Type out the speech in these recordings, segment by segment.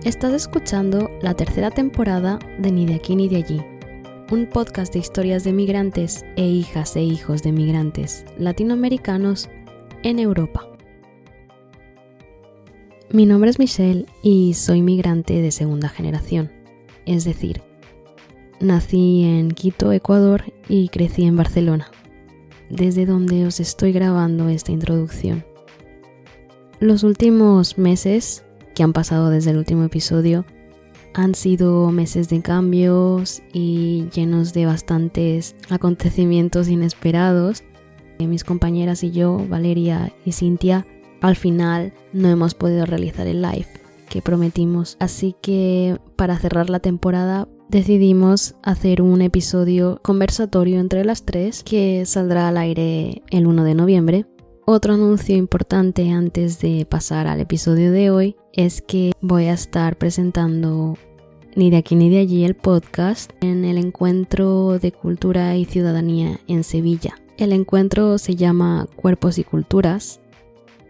Estás escuchando la tercera temporada de Ni de aquí ni de allí, un podcast de historias de migrantes e hijas e hijos de migrantes latinoamericanos en Europa. Mi nombre es Michelle y soy migrante de segunda generación, es decir, nací en Quito, Ecuador y crecí en Barcelona, desde donde os estoy grabando esta introducción. Los últimos meses que han pasado desde el último episodio han sido meses de cambios y llenos de bastantes acontecimientos inesperados. Mis compañeras y yo, Valeria y Cintia, al final no hemos podido realizar el live que prometimos, así que para cerrar la temporada decidimos hacer un episodio conversatorio entre las tres que saldrá al aire el 1 de noviembre. Otro anuncio importante antes de pasar al episodio de hoy es que voy a estar presentando Ni de aquí ni de allí el podcast en el Encuentro de Cultura y Ciudadanía en Sevilla. El encuentro se llama Cuerpos y Culturas,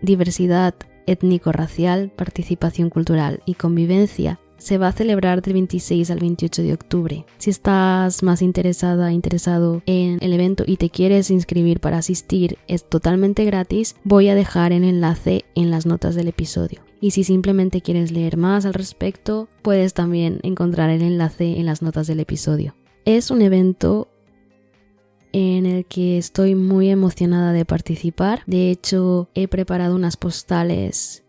Diversidad étnico-racial, Participación cultural y Convivencia. Se va a celebrar del 26 al 28 de octubre. Si estás más interesado en el evento y te quieres inscribir para asistir, es totalmente gratis. Voy a dejar el enlace en las notas del episodio. Y si simplemente quieres leer más al respecto, puedes también encontrar el enlace en las notas del episodio. Es un evento en el que estoy muy emocionada de participar. De hecho, he preparado unas postales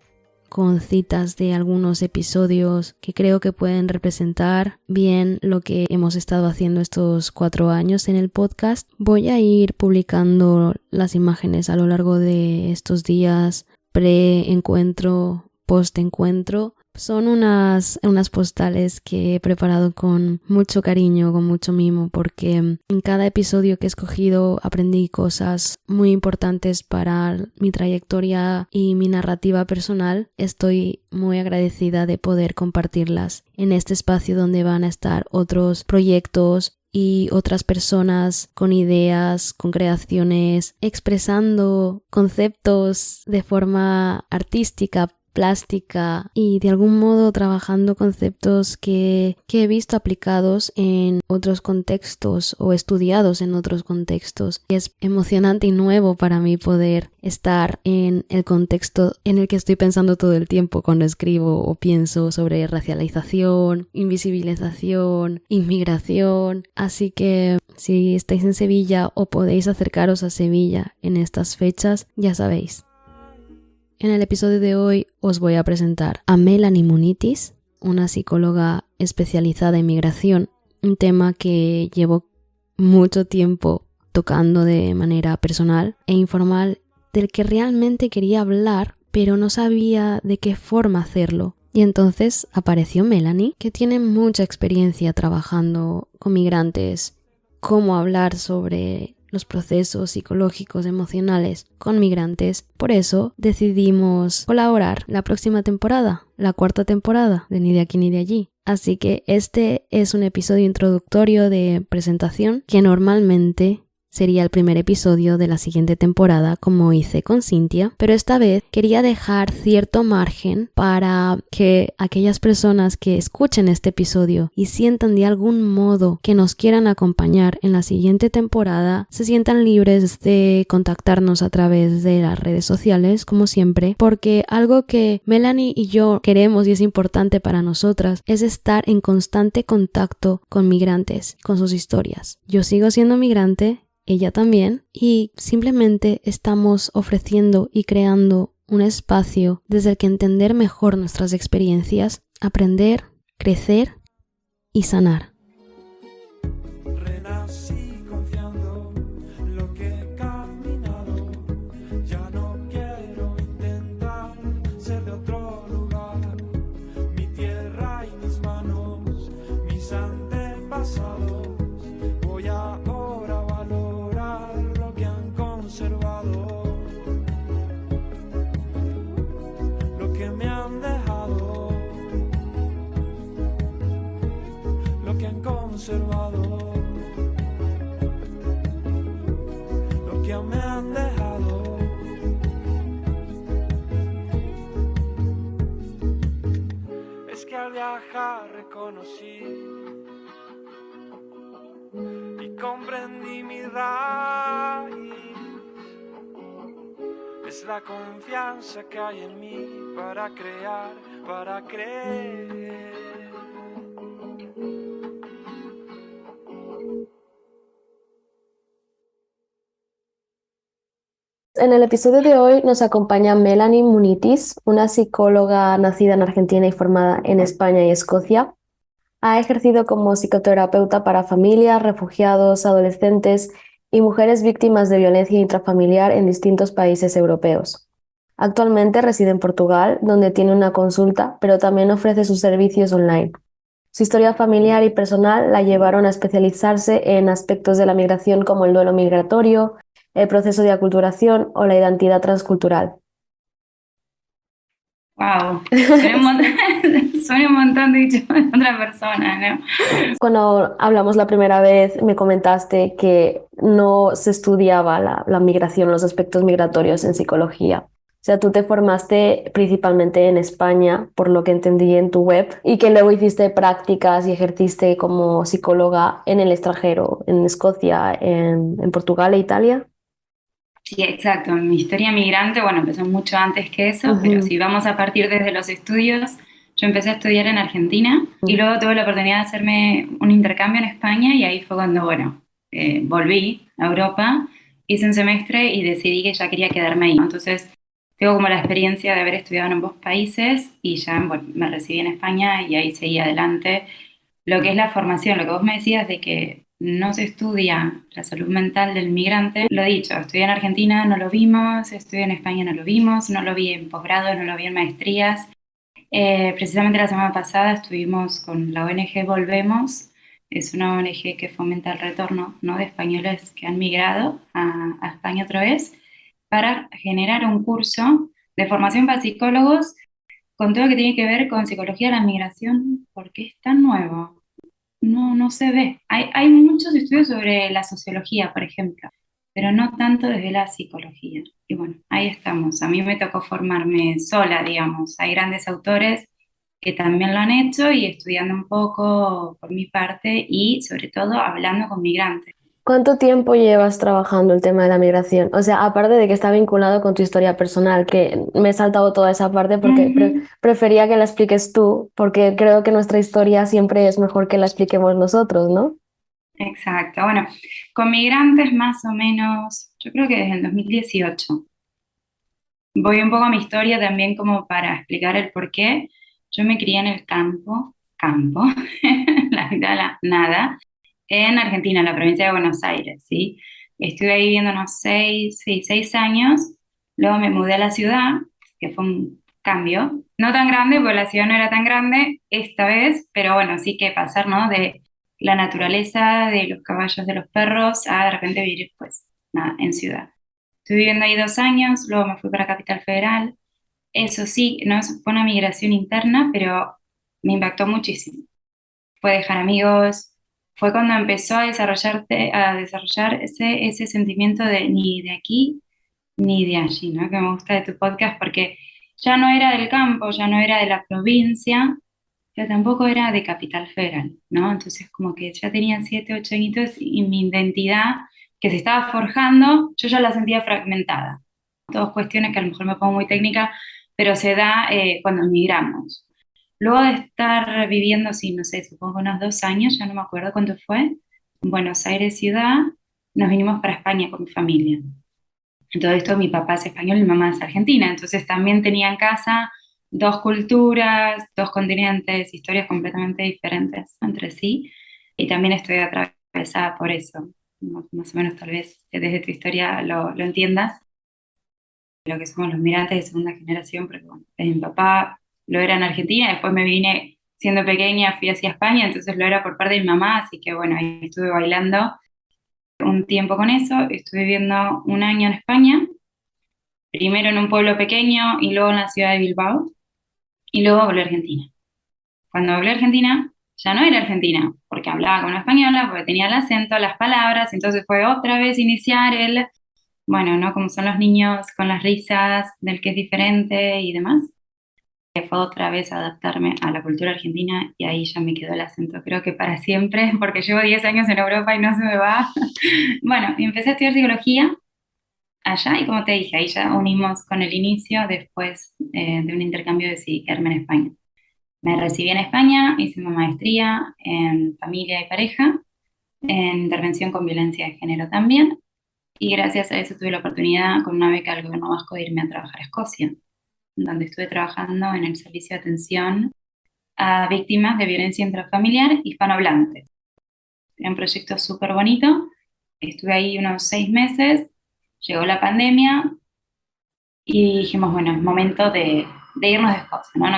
con citas de algunos episodios que creo que pueden representar bien lo que hemos estado haciendo estos 4 años en el podcast. Voy a ir publicando las imágenes a lo largo de estos días, pre-encuentro, post-encuentro. Son unas postales que he preparado con mucho cariño, con mucho mimo, porque en cada episodio que he escogido aprendí cosas muy importantes para mi trayectoria y mi narrativa personal. Estoy muy agradecida de poder compartirlas en este espacio donde van a estar otros proyectos y otras personas con ideas, con creaciones, expresando conceptos de forma artística, plástica y de algún modo trabajando conceptos que he visto aplicados en otros contextos o estudiados en otros contextos. Y es emocionante y nuevo para mí poder estar en el contexto en el que estoy pensando todo el tiempo cuando escribo o pienso sobre racialización, invisibilización, inmigración. Así que si estáis en Sevilla o podéis acercaros a Sevilla en estas fechas, ya sabéis. En el episodio de hoy os voy a presentar a Melanie Munitis, una psicóloga especializada en migración, un tema que llevo mucho tiempo tocando de manera personal e informal, del que realmente quería hablar, pero no sabía de qué forma hacerlo. Y entonces apareció Melanie, que tiene mucha experiencia trabajando con migrantes, cómo hablar sobre los procesos psicológicos, emocionales con migrantes. Por eso decidimos colaborar la próxima temporada, la 4ª temporada de Ni de aquí ni de allí. Así que este es un episodio introductorio de presentación que normalmente sería el primer episodio de la siguiente temporada, como hice con Cintia, pero esta vez quería dejar cierto margen para que aquellas personas que escuchen este episodio y sientan de algún modo que nos quieran acompañar en la siguiente temporada, se sientan libres de contactarnos a través de las redes sociales, como siempre, porque algo que Melanie y yo queremos y es importante para nosotras es estar en constante contacto con migrantes, con sus historias. Yo sigo siendo migrante, ella también, y simplemente estamos ofreciendo y creando un espacio desde el que entender mejor nuestras experiencias, aprender, crecer y sanar. Lo que me han dejado. que al viajar reconocí y comprendí mi raíz. Es la confianza que hay en mí para crear, para creer. En el episodio de hoy nos acompaña Melanie Munitis, una psicóloga nacida en Argentina y formada en España y Escocia. Ha ejercido como psicoterapeuta para familias, refugiados, adolescentes y mujeres víctimas de violencia intrafamiliar en distintos países europeos. Actualmente reside en Portugal, donde tiene una consulta, pero también ofrece sus servicios online. Su historia familiar y personal la llevaron a especializarse en aspectos de la migración como el duelo migratorio, el proceso de aculturación o la identidad transcultural. Wow, suena un montón dicho de otra persona, ¿no? Cuando hablamos la primera vez me comentaste que no se estudiaba la migración, los aspectos migratorios en psicología. O sea, tú te formaste principalmente en España, por lo que entendí en tu web, y que luego hiciste prácticas y ejerciste como psicóloga en el extranjero, en Escocia, en Portugal e Italia. Sí, exacto. Mi historia migrante, bueno, empezó mucho antes que eso, pero si vamos a partir desde los estudios, yo empecé a estudiar en Argentina y luego tuve la oportunidad de hacerme un intercambio en España y ahí fue cuando, bueno, volví a Europa, hice un semestre y decidí que ya quería quedarme ahí. Entonces, tengo como la experiencia de haber estudiado en ambos países y ya, bueno, me recibí en España y ahí seguí adelante. Lo que es la formación, lo que vos me decías de que no se estudia la salud mental del migrante, lo dicho, estudié en Argentina, no lo vimos, estudié en España, no lo vimos, no lo vi en posgrado, no lo vi en maestrías. Precisamente la semana pasada estuvimos con la ONG Volvemos, es una ONG que fomenta el retorno, ¿no?, de españoles que han migrado a España otra vez, para generar un curso de formación para psicólogos con todo lo que tiene que ver con psicología de la migración, porque es tan nuevo. No se ve. Hay muchos estudios sobre la sociología, por ejemplo, pero no tanto desde la psicología. Y bueno, ahí estamos. A mí me tocó formarme sola, digamos. Hay grandes autores que también lo han hecho y estudiando un poco por mi parte y sobre todo hablando con migrantes. ¿Cuánto tiempo llevas trabajando el tema de la migración? O sea, aparte de que está vinculado con tu historia personal, que me he saltado toda esa parte porque prefería que la expliques tú, porque creo que nuestra historia siempre es mejor que la expliquemos nosotros, ¿no? Exacto. Bueno, con migrantes más o menos, yo creo que desde el 2018. Voy un poco a mi historia también como para explicar el por qué. Yo me crié en el campo, la vida de la nada, en Argentina, en la provincia de Buenos Aires, ¿sí? Estuve ahí viviendo unos 6 años, luego me mudé a la ciudad, que fue un cambio, no tan grande, porque la ciudad no era tan grande esta vez, pero bueno, sí que pasar, ¿no?, de la naturaleza, de los caballos, de los perros, a de repente vivir, pues, nada, en ciudad. Estuve viviendo ahí 2 años, luego me fui para Capital Federal. Eso sí, no fue una migración interna, pero me impactó muchísimo. Fue dejar amigos, fue cuando empezó a desarrollar ese sentimiento de ni de aquí ni de allí, ¿no? Que me gusta de tu podcast porque ya no era del campo, ya no era de la provincia, pero tampoco era de Capital Federal, ¿no? Entonces como que ya tenía 7, 8 añitos y mi identidad que se estaba forjando, yo ya la sentía fragmentada. Todas cuestiones que a lo mejor me pongo muy técnica, pero se da cuando emigramos. Luego de estar viviendo, sí, no sé, supongo unos 2 años, ya no me acuerdo cuánto fue, en Buenos Aires ciudad, nos vinimos para España con mi familia. En todo esto mi papá es español y mi mamá es argentina, entonces también tenía en casa dos culturas, dos continentes, historias completamente diferentes entre sí, y también estoy atravesada por eso. Más o menos tal vez desde tu historia lo entiendas, lo que somos los migrantes de segunda generación, porque bueno, mi papá lo era en Argentina, después me vine siendo pequeña, fui hacia España, entonces lo era por parte de mi mamá, así que bueno, ahí estuve bailando un tiempo con eso, estuve viviendo un año en España, primero en un pueblo pequeño y luego en la ciudad de Bilbao, y luego volví a Argentina. Cuando volví a Argentina, ya no era Argentina, porque hablaba con una española, porque tenía el acento, las palabras, entonces fue otra vez iniciar bueno, ¿no? Como son los niños con las risas del que es diferente y demás. fue otra vez adaptarme a la cultura argentina y ahí ya me quedó el acento, creo que para siempre, porque llevo 10 años en Europa y no se me va. Bueno, y empecé a estudiar psicología allá y como te dije, ahí ya unimos con el inicio después de un intercambio decidí quedarme en España. Me recibí en España, hice una maestría en familia y pareja, en intervención con violencia de género también, y gracias a eso tuve la oportunidad con una beca del gobierno vasco de irme a trabajar a Escocia, donde estuve trabajando en el servicio de atención a víctimas de violencia intrafamiliar hispanohablantes. Era un proyecto súper bonito, estuve ahí unos 6 meses, llegó la pandemia y dijimos, bueno, es momento de irnos de Escocia, ¿no?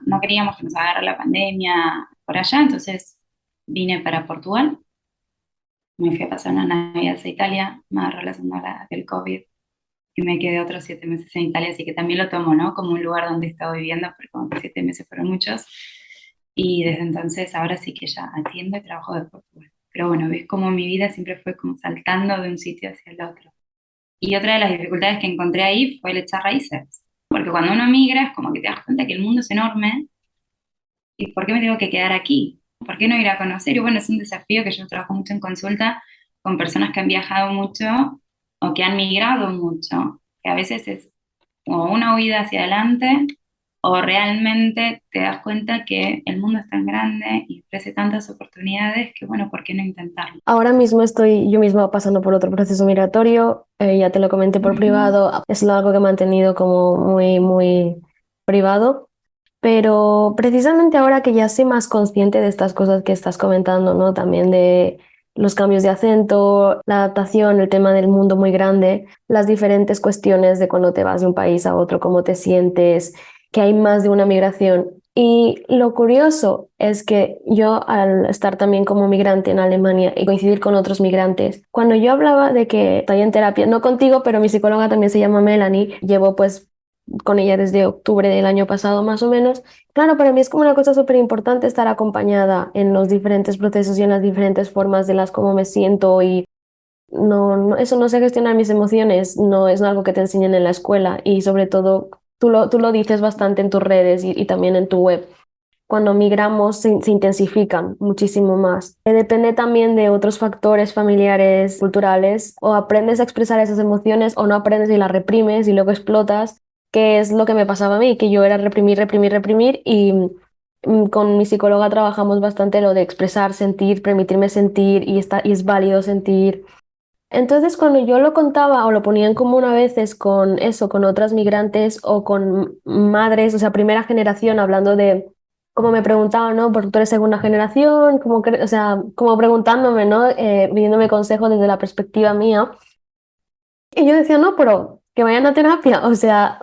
No queríamos que nos agarre la pandemia por allá, entonces vine para Portugal, me fui a pasar una Navidad a Italia, me agarró la segunda ola del COVID y me quedé otros 7 meses en Italia, así que también lo tomo, ¿no? Como un lugar donde he estado viviendo, porque como que 7 meses fueron muchos, y desde entonces ahora sí que ya atiendo y trabajo de Portugal. Pero bueno, ves como mi vida siempre fue como saltando de un sitio hacia el otro. Y otra de las dificultades que encontré ahí fue el echar raíces, porque cuando uno migra es como que te das cuenta que el mundo es enorme y ¿por qué me tengo que quedar aquí? ¿Por qué no ir a conocer? Y bueno, es un desafío que yo trabajo mucho en consulta con personas que han viajado mucho o que han migrado mucho, que a veces es o una huida hacia adelante o realmente te das cuenta que el mundo es tan grande y ofrece tantas oportunidades que bueno, ¿por qué no intentarlo? Ahora mismo estoy yo misma pasando por otro proceso migratorio, ya te lo comenté por Ujú. privado, es algo que he mantenido como muy, muy privado, pero precisamente ahora que ya soy más consciente de estas cosas que estás comentando, ¿no? También de los cambios de acento, la adaptación, el tema del mundo muy grande, las diferentes cuestiones de cuando te vas de un país a otro, cómo te sientes, que hay más de una migración. Y lo curioso es que yo, al estar también como migrante en Alemania y coincidir con otros migrantes, cuando yo hablaba de que estoy en terapia, no contigo, pero mi psicóloga también se llama Melanie, llevo pues con ella desde octubre del año pasado más o menos. Claro, para mí es como una cosa súper importante estar acompañada en los diferentes procesos y en las diferentes formas de las cómo me siento y eso no sé gestionar mis emociones, no es algo que te enseñen en la escuela y sobre todo tú lo dices bastante en tus redes y también en tu web. Cuando migramos se intensifican muchísimo más. Depende también de otros factores familiares, culturales, o aprendes a expresar esas emociones o no aprendes y las reprimes y luego explotas, que es lo que me pasaba a mí, que yo era reprimir, reprimir, reprimir y con mi psicóloga trabajamos bastante lo de expresar, sentir, permitirme sentir y es válido sentir. Entonces, cuando yo lo contaba o lo ponía en común a veces con eso, con otras migrantes o con madres, o sea, primera generación, hablando de cómo me preguntaban, ¿no? Porque tú eres segunda generación, o sea, como preguntándome, ¿no? Pidiéndome consejos desde la perspectiva mía. Y yo decía, no, pero que vayan a terapia, o sea,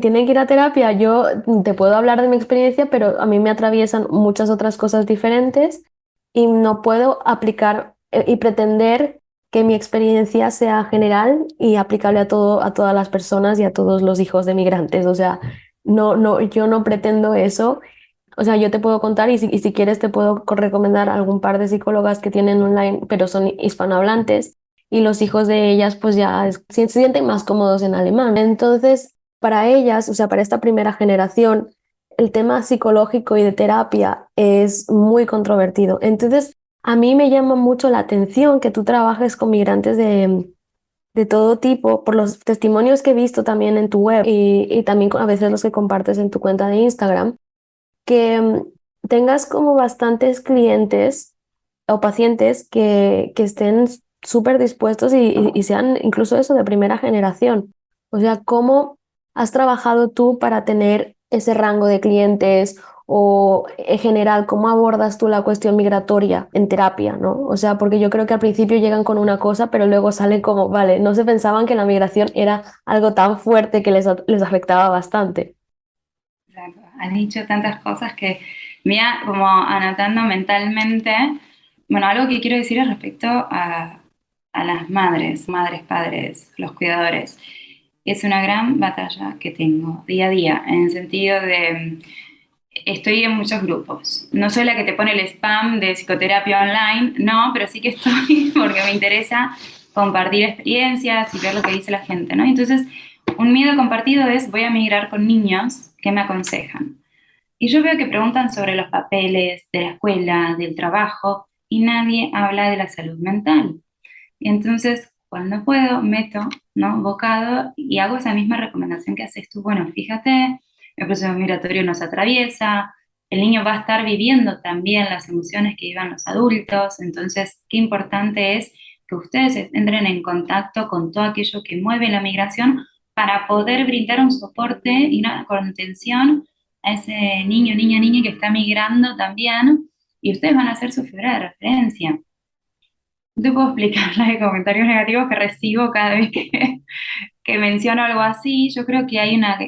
tienen que ir a terapia. Yo te puedo hablar de mi experiencia, pero a mí me atraviesan muchas otras cosas diferentes y no puedo aplicar y pretender que mi experiencia sea general y aplicable a todo, a todas las personas y a todos los hijos de migrantes. O sea, yo no pretendo eso. O sea, yo te puedo contar y si quieres te puedo recomendar algún par de psicólogas que tienen online, pero son hispanohablantes y los hijos de ellas pues ya se sienten más cómodos en alemán. Entonces, para ellas, o sea, para esta primera generación, el tema psicológico y de terapia es muy controvertido. Entonces, a mí me llama mucho la atención que tú trabajes con migrantes de todo tipo, por los testimonios que he visto también en tu web y también a veces los que compartes en tu cuenta de Instagram, que tengas como bastantes clientes o pacientes que estén súper dispuestos y sean incluso eso de primera generación. O sea, ¿cómo has trabajado tú para tener ese rango de clientes o en general, cómo abordas tú la cuestión migratoria en terapia, ¿no? O sea, porque yo creo que al principio llegan con una cosa, pero luego salen como, vale, no se pensaban que la migración era algo tan fuerte que les afectaba bastante. Exacto. Has dicho tantas cosas que me iba como anotando mentalmente. Bueno, algo que quiero decir es respecto a las madres, madres, padres, los cuidadores. Es una gran batalla que tengo día a día, en el sentido de, estoy en muchos grupos. No soy la que te pone el spam de psicoterapia online, no, pero sí que estoy porque me interesa compartir experiencias y ver lo que dice la gente, ¿no? Entonces, un miedo compartido es, voy a migrar con niños que me aconsejan. Y yo veo que preguntan sobre los papeles de la escuela, del trabajo, y nadie habla de la salud mental. Y entonces, cuando puedo, meto, ¿no? Bocado y hago esa misma recomendación que haces tú. Bueno, fíjate, el proceso migratorio nos atraviesa, el niño va a estar viviendo también las emociones que vivan los adultos, entonces, qué importante es que ustedes entren en contacto con todo aquello que mueve la migración para poder brindar un soporte y una contención a ese niño, niña, niña que está migrando también, y ustedes van a ser su figura de referencia. No te puedo explicar la de comentarios negativos que recibo cada vez que menciono algo así. Yo creo que hay una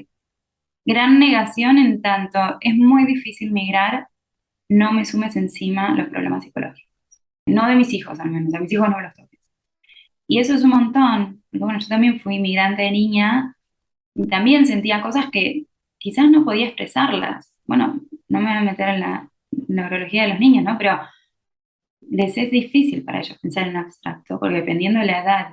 gran negación en tanto es muy difícil migrar, no me sumes encima los problemas psicológicos. No de mis hijos, al menos, a mis hijos no me los toques. Y eso es un montón, porque bueno, yo también fui inmigrante de niña y también sentía cosas que quizás no podía expresarlas. Bueno, no me voy a meter en la neurología de los niños, ¿no? Pero les es difícil para ellos pensar en abstracto, porque dependiendo de la edad,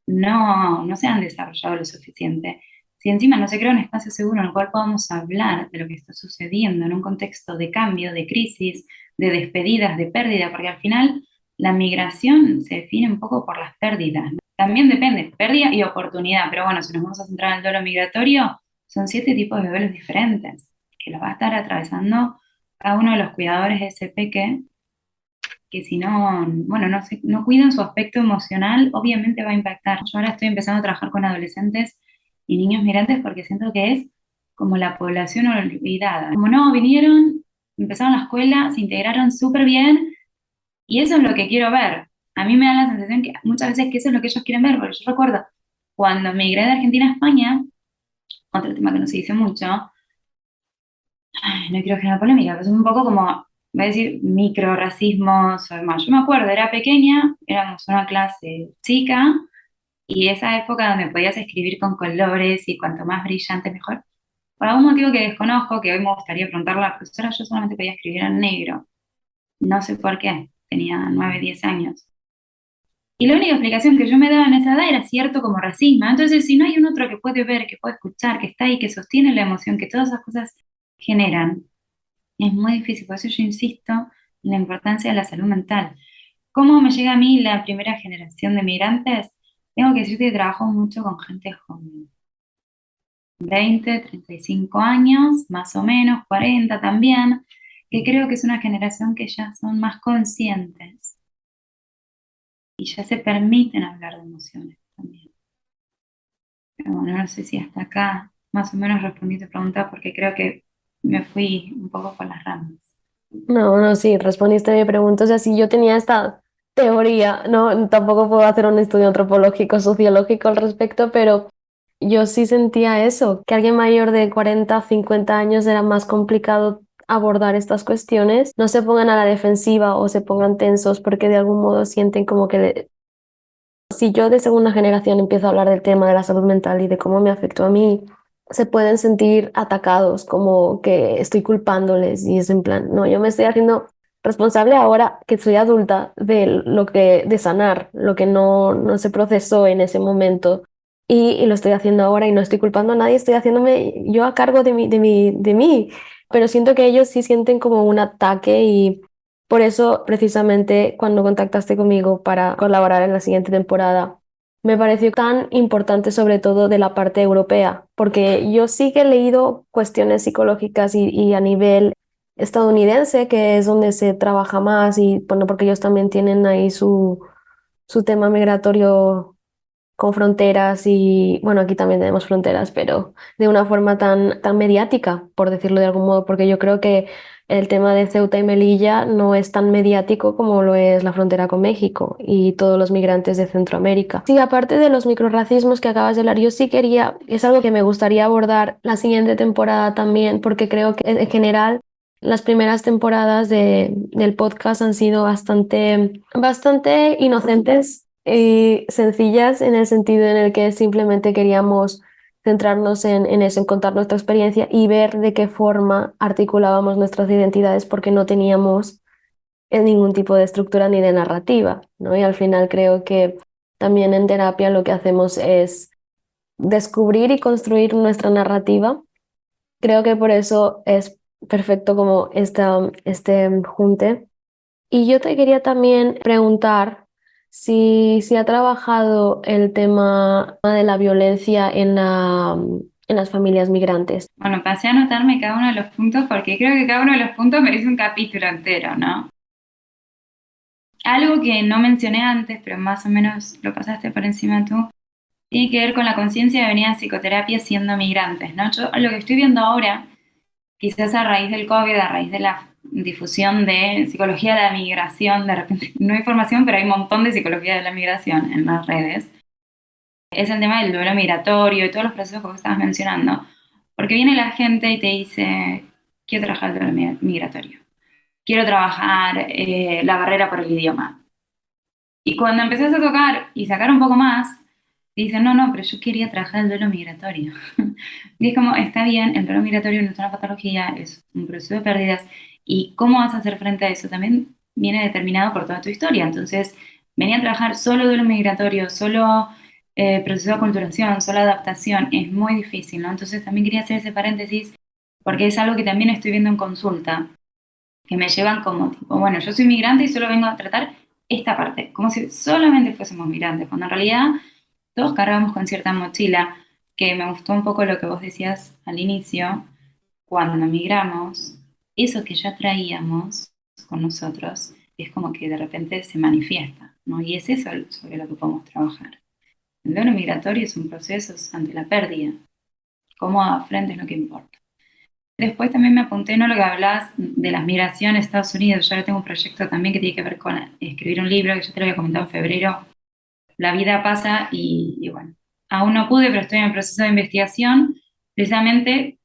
no se han desarrollado lo suficiente. Si encima no se crea un espacio seguro en el cual podamos hablar de lo que está sucediendo en un contexto de cambio, de crisis, de despedidas, de pérdida, porque al final la migración se define un poco por las pérdidas, ¿no? También depende, pérdida y oportunidad, pero bueno, si nos vamos a centrar en el duelo migratorio, son 7 tipos de duelos diferentes, que lo va a estar atravesando cada uno de los cuidadores de ese peque que si no, bueno, no cuidan su aspecto emocional, obviamente va a impactar. Yo ahora estoy empezando a trabajar con adolescentes y niños migrantes porque siento que es como la población olvidada. Como no, vinieron, empezaron la escuela, se integraron súper bien y eso es lo que quiero ver. A mí me da la sensación que muchas veces que eso es lo que ellos quieren ver, porque yo recuerdo cuando migré de Argentina a España, otro tema que no se dice mucho, ay, no quiero generar polémica, pero es un poco como, voy a decir, micro racismos o demás. Yo me acuerdo, era pequeña, éramos una clase chica, y esa época donde podías escribir con colores y cuanto más brillante mejor. Por algún motivo que desconozco, que hoy me gustaría preguntarle a la profesora, yo solamente podía escribir en negro. No sé por qué, tenía 9 10 años. Y la única explicación que yo me daba en esa edad era cierto como racismo. Entonces, si no hay un otro que puede ver, que puede escuchar, que está ahí, que sostiene la emoción que todas esas cosas generan, es muy difícil, por eso yo insisto en la importancia de la salud mental. ¿Cómo me llega a mí la primera generación de migrantes? Tengo que decirte que trabajo mucho con gente joven, 20, 35 años, más o menos, 40 también, que creo que es una generación que ya son más conscientes y ya se permiten hablar de emociones también. Pero bueno, no sé si hasta acá más o menos respondí tu pregunta porque creo que me fui un poco por las ramas. No, sí, respondiste a mi pregunta. O sea, si yo tenía esta teoría, no, tampoco puedo hacer un estudio antropológico, sociológico al respecto, pero yo sí sentía eso, que alguien mayor de 40, 50 años era más complicado abordar estas cuestiones, no se pongan a la defensiva o se pongan tensos porque de algún modo sienten como que si yo de segunda generación empiezo a hablar del tema de la salud mental y de cómo me afectó a mí, se pueden sentir atacados, como que estoy culpándoles y es en plan, no, yo me estoy haciendo responsable ahora que soy adulta de lo que, de sanar lo que no se procesó en ese momento y lo estoy haciendo ahora y no estoy culpando a nadie, estoy haciéndome yo a cargo de mí, pero siento que ellos sí sienten como un ataque y por eso, precisamente, cuando contactaste conmigo para colaborar en la siguiente temporada, me pareció tan importante, sobre todo de la parte europea, porque yo sí que he leído cuestiones psicológicas y a nivel estadounidense, que es donde se trabaja más, y bueno, porque ellos también tienen ahí su tema migratorio con fronteras y, bueno, aquí también tenemos fronteras, pero de una forma tan mediática, por decirlo de algún modo, porque yo creo que el tema de Ceuta y Melilla no es tan mediático como lo es la frontera con México y todos los migrantes de Centroamérica. Sí, aparte de los microrracismos que acabas de hablar, yo sí quería, es algo que me gustaría abordar la siguiente temporada también, porque creo que en general las primeras temporadas del podcast han sido bastante inocentes y sencillas en el sentido en el que simplemente queríamos centrarnos en eso, en contar nuestra experiencia y ver de qué forma articulábamos nuestras identidades porque no teníamos ningún tipo de estructura ni de narrativa, ¿no? Y al final creo que también en terapia lo que hacemos es descubrir y construir nuestra narrativa. Creo que por eso es perfecto como este junte. Y yo te quería también preguntar si ha trabajado el tema de la violencia en las familias migrantes. Bueno, pasé a anotarme cada uno de los puntos porque creo que cada uno de los puntos merece un capítulo entero, ¿no? Algo que no mencioné antes, pero más o menos lo pasaste por encima tú, tiene que ver con la conciencia de venir a psicoterapia siendo migrantes, ¿no? Yo lo que estoy viendo ahora, quizás a raíz del COVID, a raíz de la difusión de psicología de la migración, de repente no hay formación, pero hay un montón de psicología de la migración en las redes, es el tema del duelo migratorio y todos los procesos que vos estabas mencionando, porque viene la gente y te dice, quiero trabajar el duelo migratorio, quiero trabajar la barrera por el idioma. Y cuando empezás a tocar y sacar un poco más, dicen, no, no, pero yo quería trabajar el duelo migratorio. Y es como, está bien, el duelo migratorio no es una patología, es un proceso de pérdidas. Y cómo vas a hacer frente a eso también viene determinado por toda tu historia. Entonces, venía a trabajar solo duelo migratorio, solo proceso de aculturación, solo adaptación, es muy difícil, ¿no? Entonces, también quería hacer ese paréntesis porque es algo que también estoy viendo en consulta que me llevan como tipo, bueno, yo soy migrante y solo vengo a tratar esta parte, como si solamente fuésemos migrantes, cuando en realidad todos cargamos con cierta mochila, que me gustó un poco lo que vos decías al inicio, cuando migramos, eso que ya traíamos con nosotros es como que de repente se manifiesta, ¿no? Y es eso sobre lo que podemos trabajar. El duelo migratorio es un proceso ante la pérdida, cómo afrontes lo que importa. Después también me apunté, ¿no? Lo que hablabas de las migraciones a Estados Unidos. Yo ahora tengo un proyecto también que tiene que ver con escribir un libro, que yo te lo había comentado en febrero. La vida pasa y bueno, aún no pude, pero estoy en el proceso de investigación, precisamente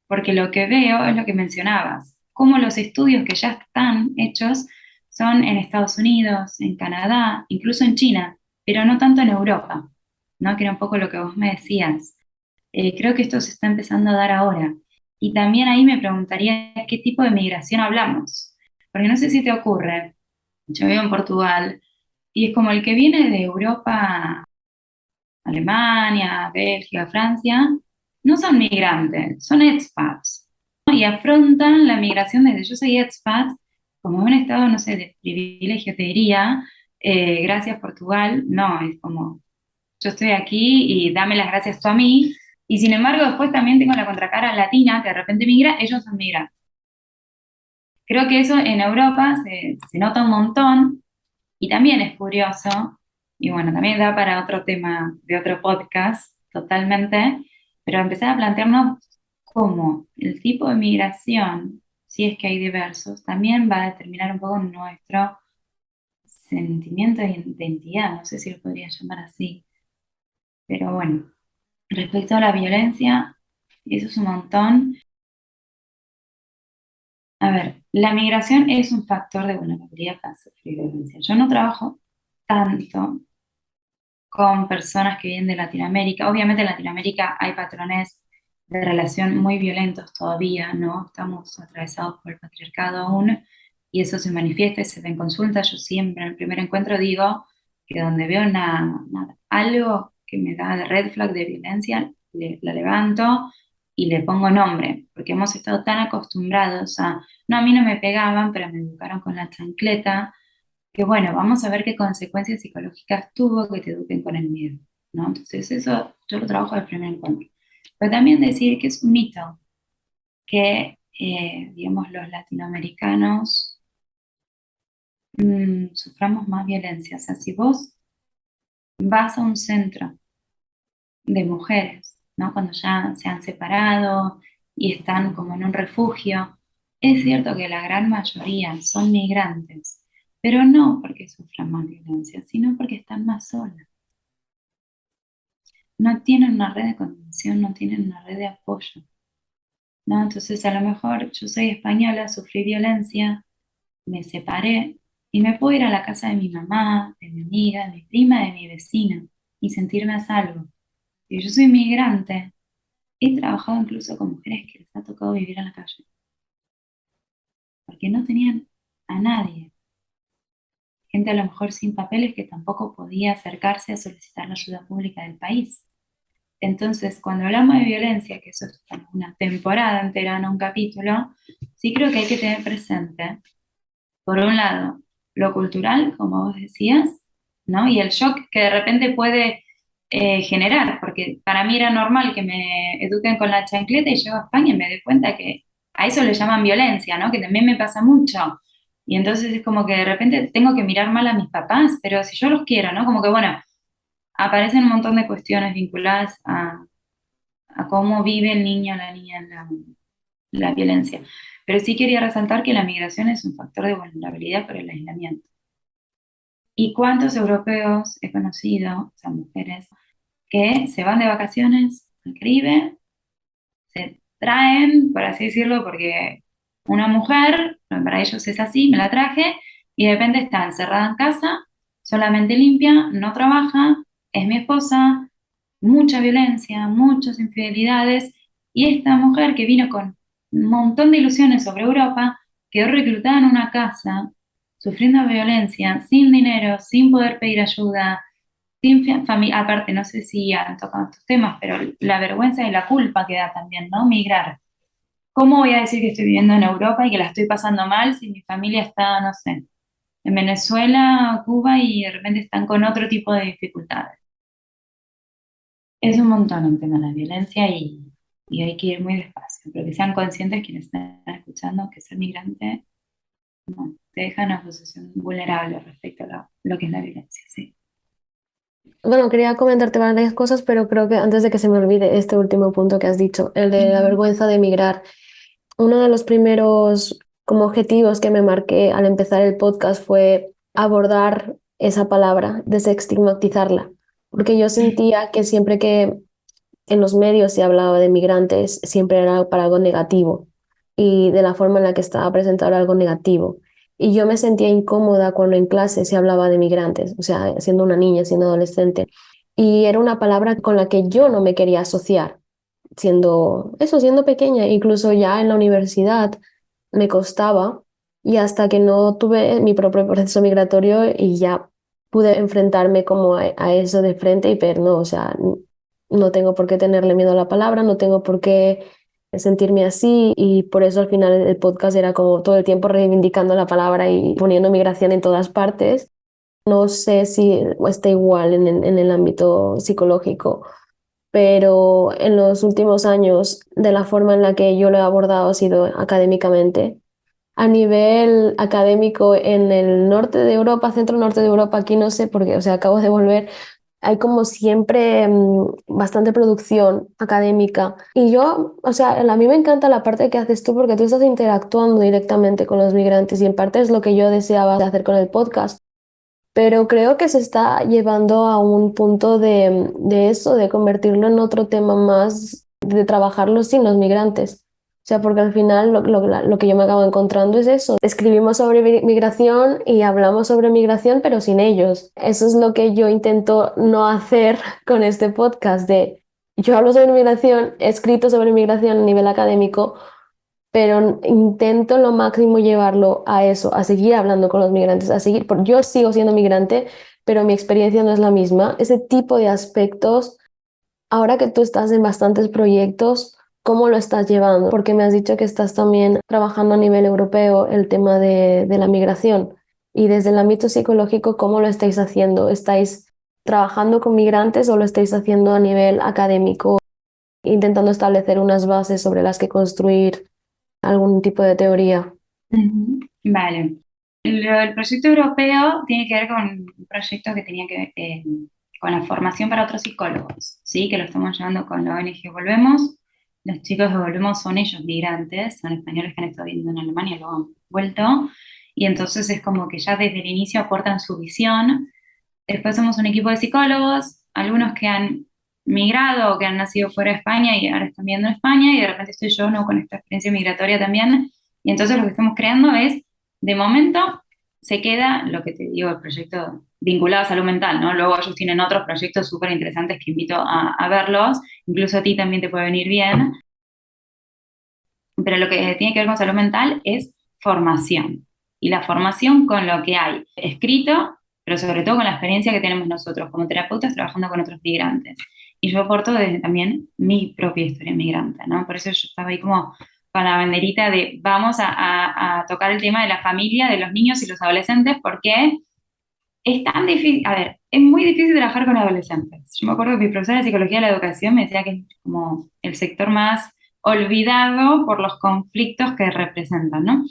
porque lo que veo es lo que mencionabas, cómo los estudios que ya están hechos son en Estados Unidos, en Canadá, incluso en China, pero no tanto en Europa, ¿no? Que era un poco lo que vos me decías. Creo que esto se está empezando a dar ahora. Y también ahí me preguntaría qué tipo de migración hablamos. Porque no sé si te ocurre, yo vivo en Portugal y es como el que viene de Europa, Alemania, Bélgica, Francia, no son migrantes, son expats, ¿no? Y afrontan la migración desde yo soy expat, como un estado, no sé, de privilegio, te diría, gracias Portugal, no, es como yo estoy aquí y dame las gracias tú a mí. Y sin embargo, después también tengo la contracara latina que de repente migra, ellos son migrantes. Creo que eso en Europa se nota un montón y también es curioso, y bueno, también da para otro tema de otro podcast totalmente, pero empezar a plantearnos cómo el tipo de migración, si es que hay diversos, también va a determinar un poco nuestro sentimiento de identidad, no sé si lo podría llamar así, pero bueno. Respecto a la violencia, eso es un montón. A ver, la migración es un factor de vulnerabilidad para sufrir violencia. Yo no trabajo tanto con personas que vienen de Latinoamérica. Obviamente en Latinoamérica hay patrones de relación muy violentos todavía, ¿no? Estamos atravesados por el patriarcado aún y eso se manifiesta y se ve en consulta. Yo siempre en el primer encuentro digo que donde veo algo que me da de red flag de violencia, la levanto y le pongo nombre, porque hemos estado tan acostumbrados a, no, a mí no me pegaban, pero me educaron con la chancleta que bueno, vamos a ver qué consecuencias psicológicas tuvo que te eduquen con el miedo, ¿no? Entonces eso yo lo trabajo al primer encuentro. Pero también decir que es un mito que, digamos, los latinoamericanos suframos más violencia. O sea, si vos vas a un centro de mujeres, ¿no? Cuando ya se han separado y están como en un refugio, es cierto que la gran mayoría son migrantes, pero no porque sufran más violencia, sino porque están más solas. No tienen una red de contención, no tienen una red de apoyo, ¿no? Entonces, a lo mejor yo soy española, sufrí violencia, me separé y me puedo ir a la casa de mi mamá, de mi amiga, de mi prima, de mi vecina y sentirme a salvo. Si yo soy migrante, he trabajado incluso con mujeres que les ha tocado vivir en la calle, porque no tenían a nadie. Gente a lo mejor sin papeles que tampoco podía acercarse a solicitar la ayuda pública del país. Entonces, cuando hablamos de violencia, que eso es una temporada entera, no un capítulo, sí creo que hay que tener presente, por un lado, lo cultural, como vos decías, ¿no? Y el shock que de repente puede generar, porque para mí era normal que me eduquen con la chancleta y llego a España y me doy cuenta que a eso le llaman violencia, ¿no? Que también me pasa mucho. Y entonces es como que de repente tengo que mirar mal a mis papás, pero si yo los quiero, ¿no? Como que bueno, aparecen un montón de cuestiones vinculadas a cómo vive el niño o la niña en la violencia. Pero sí quería resaltar que la migración es un factor de vulnerabilidad por el aislamiento. ¿Y cuántos europeos he conocido, o sea, mujeres, que se van de vacaciones al Caribe, se traen, por así decirlo, porque una mujer, para ellos es así, me la traje, y de repente está encerrada en casa, solamente limpia, no trabaja, es mi esposa, mucha violencia, muchas infidelidades, y esta mujer que vino con un montón de ilusiones sobre Europa, quedó reclutada en una casa, sufriendo violencia, sin dinero, sin poder pedir ayuda, sin familia, aparte, no sé si han tocado estos temas, pero la vergüenza y la culpa que da también, ¿no? Migrar. ¿Cómo voy a decir que estoy viviendo en Europa y que la estoy pasando mal si mi familia está, no sé, en Venezuela, Cuba y de repente están con otro tipo de dificultades? Es un montón el tema de la violencia y hay que ir muy despacio, pero que sean conscientes quienes están escuchando que ser migrante no, te deja en una posición vulnerable respecto a lo que es la violencia, sí. Bueno, quería comentarte varias cosas, pero creo que antes de que se me olvide este último punto que has dicho, el de la Ujú. vergüenza de emigrar, uno de los primeros como objetivos que me marqué al empezar el podcast fue abordar esa palabra, desestigmatizarla, porque yo sentía que siempre que en los medios se hablaba de migrantes, siempre era para algo negativo y de la forma en la que estaba presentado era algo negativo. Y yo me sentía incómoda cuando en clase se hablaba de migrantes, o sea, siendo una niña, siendo adolescente. Y era una palabra con la que yo no me quería asociar, siendo pequeña, incluso ya en la universidad me costaba y hasta que no tuve mi propio proceso migratorio y ya pude enfrentarme como a eso de frente y ver, no, o sea, no tengo por qué tenerle miedo a la palabra, no tengo por qué sentirme así y por eso al final el podcast era como todo el tiempo reivindicando la palabra y poniendo migración en todas partes. No sé si está igual en el ámbito psicológico, pero en los últimos años, de la forma en la que yo lo he abordado ha sido académicamente. A nivel académico en el norte de Europa, centro norte de Europa, aquí no sé porque, o sea, acabo de volver, hay como siempre bastante producción académica. Y yo, o sea, a mí me encanta la parte que haces tú porque tú estás interactuando directamente con los migrantes y en parte es lo que yo deseaba hacer con el podcast. Pero creo que se está llevando a un punto de eso, de convertirlo en otro tema más, de trabajarlo sin los migrantes. O sea, porque al final lo que yo me acabo encontrando es eso. Escribimos sobre migración y hablamos sobre migración, pero sin ellos. Eso es lo que yo intento no hacer con este podcast de yo hablo sobre migración, he escrito sobre migración a nivel académico, pero intento lo máximo llevarlo a eso, a seguir hablando con los migrantes, a seguir, porque yo sigo siendo migrante, pero mi experiencia no es la misma. Ese tipo de aspectos, ahora que tú estás en bastantes proyectos, ¿cómo lo estás llevando? Porque me has dicho que estás también trabajando a nivel europeo el tema de la migración y desde el ámbito psicológico, ¿cómo lo estáis haciendo? ¿Estáis trabajando con migrantes o lo estáis haciendo a nivel académico, intentando establecer unas bases sobre las que construir algún tipo de teoría? Ujú. Vale. Lo del proyecto europeo tiene que ver con un proyecto que tenía que ver con la formación para otros psicólogos, ¿sí? Que lo estamos llevando con la ONG Volvemos. Los chicos de Volvemos son ellos migrantes, son españoles que han estado viviendo en Alemania, luego han vuelto, y entonces es como que ya desde el inicio aportan su visión. Después somos un equipo de psicólogos, algunos que han migrado o que han nacido fuera de España y ahora están viviendo en España, y de repente estoy yo, ¿no? Con esta experiencia migratoria también. Y entonces lo que estamos creando es, de momento, se queda lo que te digo, el proyecto vinculado a salud mental, ¿no? Luego ellos tienen otros proyectos súper interesantes que invito a verlos, incluso a ti también te puede venir bien, pero lo que tiene que ver con salud mental es formación. Y la formación con lo que hay escrito, pero sobre todo con la experiencia que tenemos nosotros como terapeutas trabajando con otros migrantes. y yo aporto desde también mi propia historia migrante, ¿no? Por eso yo estaba ahí como con la banderita de vamos a tocar el tema de la familia, de los niños y los adolescentes, porque es tan difícil, a ver, es muy difícil trabajar con adolescentes. Yo me acuerdo que mi profesora de Psicología de la Educación me decía que es como el sector más olvidado por los conflictos que representan, ¿no?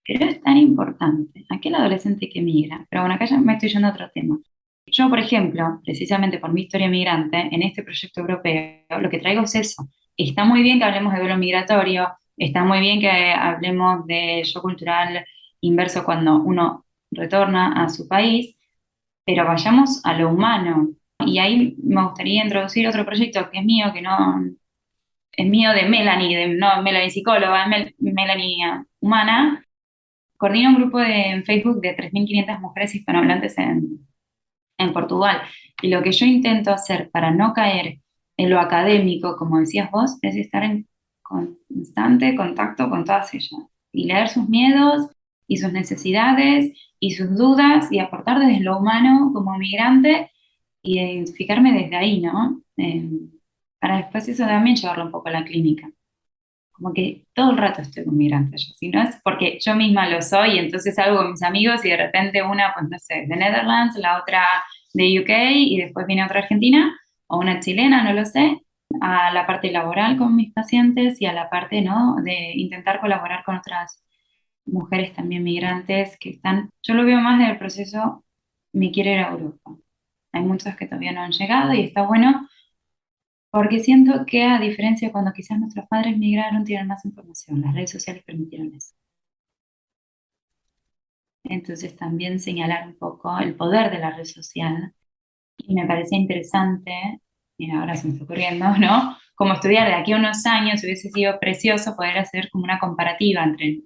Pero es tan importante, aquel adolescente que migra. Pero bueno, acá ya me estoy yendo a otro tema. Yo, por ejemplo, precisamente por mi historia migrante, en este proyecto europeo, lo que traigo es eso. Está muy bien que hablemos de duelo migratorio, está muy bien que hablemos de shock cultural inverso cuando uno retorna a su país, pero vayamos a lo humano. Y ahí me gustaría introducir otro proyecto que es mío, que no es mío de Melanie, de, no Melanie psicóloga, es Melanie humana. Coordina un grupo en Facebook de 3.500 mujeres hispanohablantes en Portugal. Y lo que yo intento hacer para no caer en lo académico, como decías vos, es estar en constante contacto con todas ellas y leer sus miedos y sus necesidades y sus dudas y aportar desde lo humano como migrante y identificarme desde ahí, ¿no? Para después eso también llevarlo un poco a la clínica. Como que todo el rato estoy con migrantes, yo, si no es porque yo misma lo soy, entonces salgo con mis amigos y de repente una, pues no sé, de Netherlands, la otra de UK y después viene otra argentina o una chilena, no lo sé, a la parte laboral con mis pacientes y a la parte, ¿no?, de intentar colaborar con otras mujeres también migrantes que están, yo lo veo más del proceso, me quiero ir a Europa. Hay muchas que todavía no han llegado y está bueno porque siento que a diferencia de cuando quizás nuestros padres migraron, tienen más información. Las redes sociales permitieron eso. Entonces también señalar un poco el poder de la red social. Y me parecía interesante, mira, ahora se me está ocurriendo, ¿no? Como estudiar de aquí a unos años hubiese sido precioso poder hacer como una comparativa entre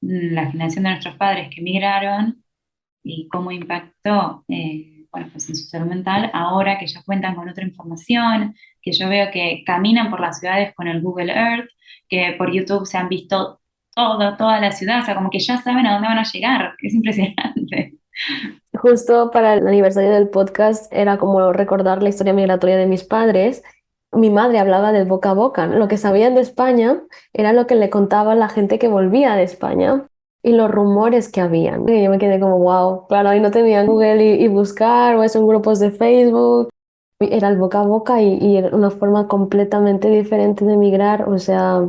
la generación de nuestros padres que migraron y cómo impactó, bueno, pues en su salud mental, ahora que ya cuentan con otra información, que yo veo que caminan por las ciudades con el Google Earth, que por YouTube se han visto toda la ciudad, o sea, como que ya saben a dónde van a llegar, es impresionante. Justo para el aniversario del podcast era como recordar la historia migratoria de mis padres. Mi madre hablaba del boca a boca, ¿no? Lo que sabían de España era lo que le contaba la gente que volvía de España y los rumores que habían. Y yo me quedé como, wow, claro, ahí no tenía Google y buscar o eso en grupos de Facebook. Era el boca a boca y era una forma completamente diferente de migrar. O sea,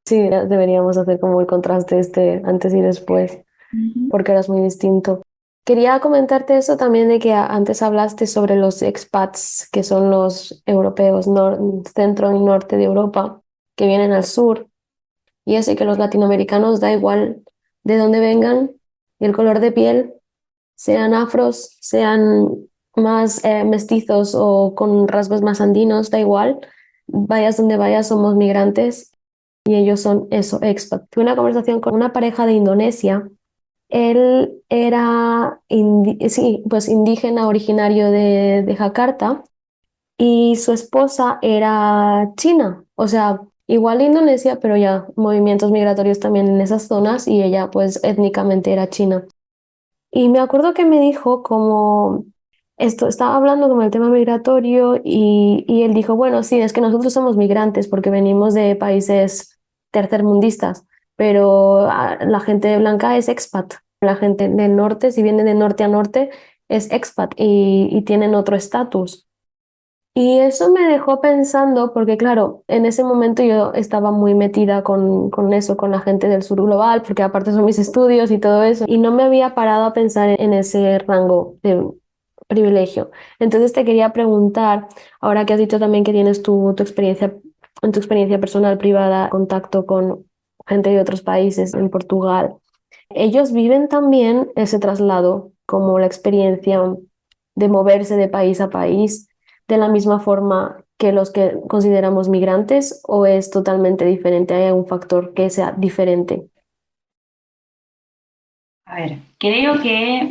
sí, deberíamos hacer como el contraste este antes y después Ujú. porque eras muy distinto. Quería comentarte eso también de que antes hablaste sobre los expats, que son los europeos centro y norte de Europa, que vienen al sur, y así que los latinoamericanos da igual de dónde vengan y el color de piel, sean afros, sean más mestizos o con rasgos más andinos, da igual, vayas donde vayas, somos migrantes y ellos son eso, expat. Tuve una conversación con una pareja de Indonesia. Él era sí, pues indígena originario de Jakarta y su esposa era china, o sea, igual de Indonesia, pero ya movimientos migratorios también en esas zonas y ella pues étnicamente era china. Y me acuerdo que me dijo como esto, estaba hablando como el tema migratorio y él dijo, bueno, sí, es que nosotros somos migrantes porque venimos de países tercermundistas, pero la gente blanca es expat. La gente del norte, si viene de norte a norte, es expat y tienen otro estatus. Y eso me dejó pensando, porque claro, en ese momento yo estaba muy metida con eso, con la gente del sur global, porque aparte son mis estudios y todo eso, y no me había parado a pensar en ese rango de privilegio. Entonces te quería preguntar, ahora que has dicho también que tienes tu experiencia, en tu experiencia personal privada, contacto con gente de otros países en Portugal, ¿ellos viven también ese traslado como la experiencia de moverse de país a país de la misma forma que los que consideramos migrantes o es totalmente diferente? ¿Hay algún factor que sea diferente? A ver, creo que